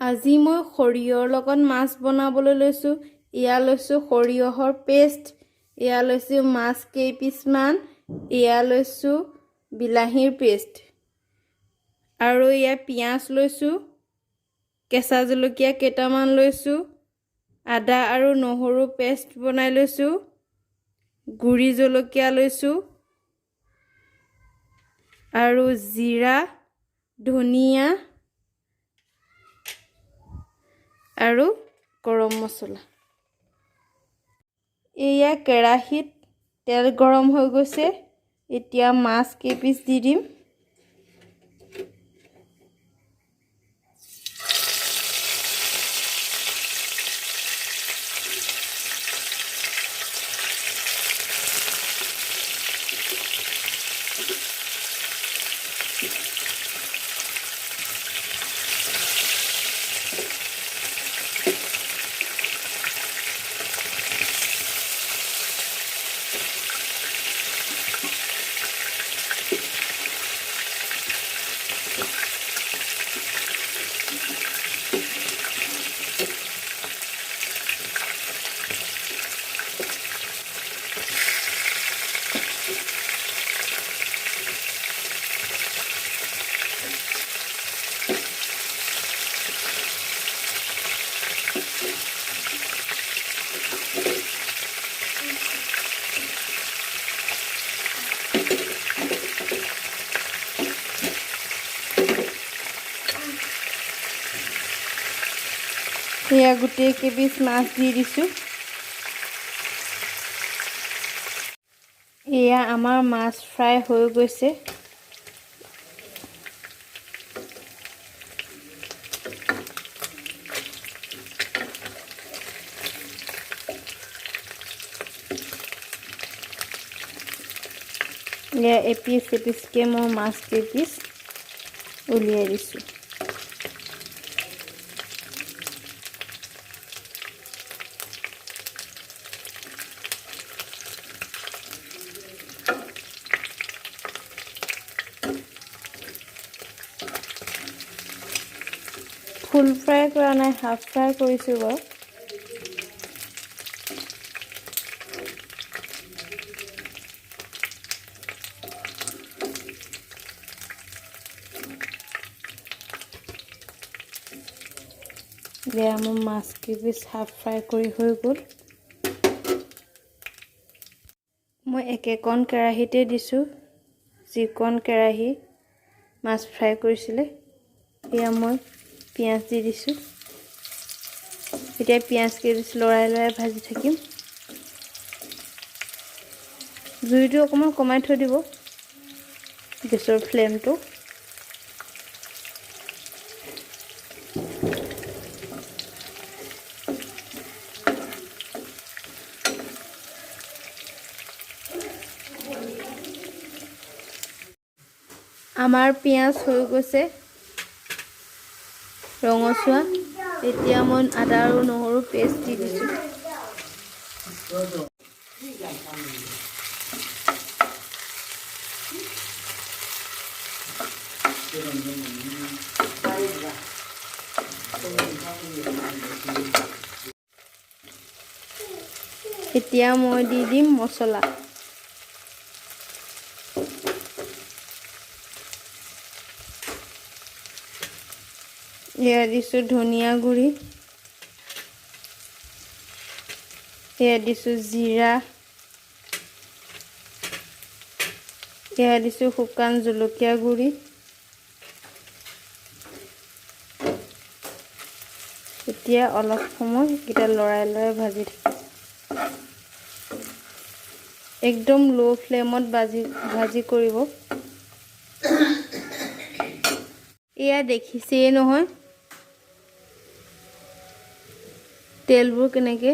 আজি মই সৰিয়হৰ লগত মাছ বনাবলৈ লৈছোঁ। ইয়া লৈছোঁ সৰিয়হৰ পেষ্ট, ইয়া লৈছোঁ মাছ কেইপিচমান, ইয়া লৈছোঁ বিলাহীৰ পেষ্ট আৰু ইয়া পিঁয়াজ লৈছোঁ, কেঁচা জলকীয়া কেইটামান লৈছোঁ, আদা আৰু নহৰু পেষ্ট বনাই লৈছোঁ, গুড়ি জলকীয়া লৈছোঁ আৰু জিৰা, ধনিয়া আৰু গৰম মছলা। এয়া কেৰাহীত তেল গৰম হৈ গৈছে। এতিয়া মাছ কেইপিচ দি দিম। এয়া গোটেই কেইপিচ মাছ দি দিছোঁ। এয়া আমাৰ মাছ ফ্ৰাই হৈ গৈছে। এয়া এপিচ এপিচকৈ মই মাছ কেইপিচ উলিয়াই দিছোঁ। ফুল ফ্ৰাই কৰা নাই, হাফ ফ্ৰাই কৰিছোঁ বাৰু। এতিয়া মোৰ মাছ কেইপিচ হাফ ফ্ৰাই কৰি হৈ গ'ল। মই একেখন কেৰাহীতে দিছোঁ, যিখন কেৰাহী মাছ ফ্ৰাই কৰিছিলে। এয়া মই পিঁয়াজ দি দিছোঁ। এতিয়া পিঁয়াজ কেইপিচ লৰাই লৰাই ভাজি থাকিম। জুইটো অকণমান কমাই থৈ দিব, গেছৰ ফ্লেমটো। আমাৰ পিঁয়াজ হৈ গৈছে ৰঙচুৱা। এতিয়া মই আদা আৰু নহৰু পেষ্ট দি দিছোঁ। এতিয়া মই দি দিম মছলা। এয়া দিছোঁ ধনিয়া গুড়ি, এয়া দিছোঁ জিৰা, এয়া দিছোঁ শুকান জলকীয়া গুড়ি। এতিয়া অলপ সময় এইকেইটা লৰাই লৰাই ভাজি থাকিম। একদম ল' ফ্লেমত ভাজি কৰিব। এয়া দেখিছেই নহয় তেলবোৰ কেনেকৈ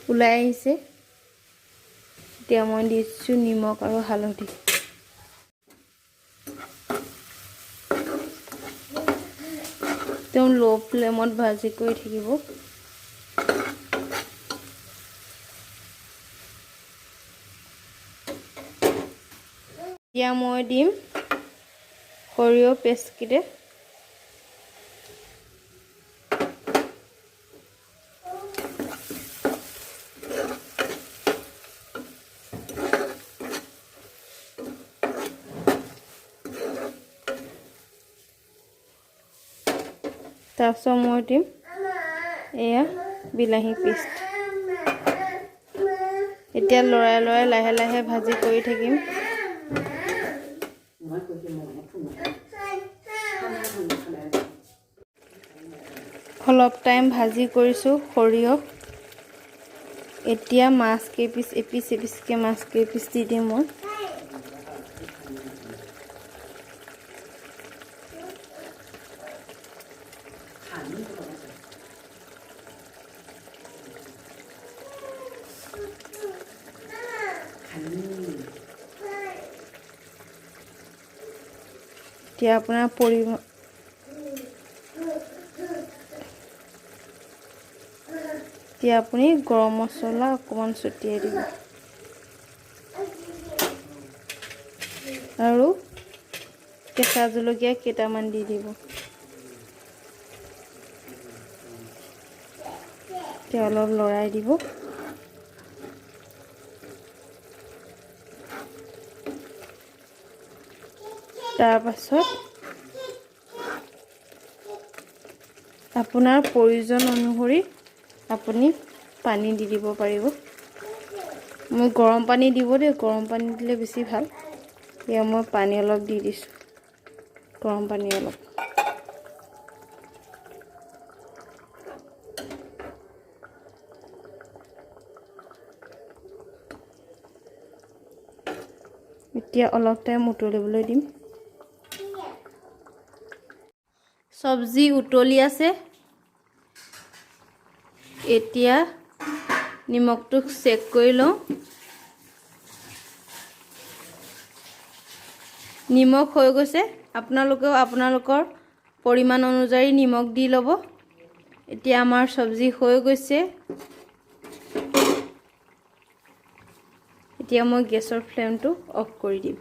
ওলাই আহিছে। এতিয়া মই দিছোঁ নিমখ আৰু হালধি। একদম ল' ফ্লেমত ভাজি কৰি থাকিব। এতিয়া মই দিম সৰিয়হ পেষ্টকেইটা। তাৰপিছত মই দিম এয়া বিলাহী পেষ্ট এতিয়া লৰাই লাহে লাহে ভাজি কৰি থাকিম অলপ টাইম ভাজি কৰিছোঁ সৰিয়হ এতিয়া মাছ কেইপিচ এপিচকে মাছ কেইপিচ দি দিম মই এতিয়া আপোনাৰ পৰিমাণ এতিয়া আপুনি গৰম মছলা অকমান ছটিয়াই দিব আৰু কেঁচা জলকীয়া কেইটামান দি দিব এতিয়া অলপ লৰাই দিব তাৰ পাছত আপোনাৰ প্ৰয়োজন অনুসৰি আপুনি পানী দি দিব পাৰিব মই গৰম পানী দিব দেই গৰম পানী দিলে বেছি ভাল এতিয়া মই পানী অলপ দি দিছোঁ গৰম পানী অলপ এতিয়া অলপ টাইম উতলিবলৈ দিম সবজি উতলি আছে এতিয়া নিমখটো চেক কৰি লওঁ নিমখ হৈ গৈছে আপোনালোকেও আপোনালোকৰ পৰিমাণ অনুযায়ী নিমখ দি ল'ব এতিয়া আমাৰ সবজি হৈ গৈছে এতিয়া মই গেছৰ ফ্লেমটো অফ কৰি দিম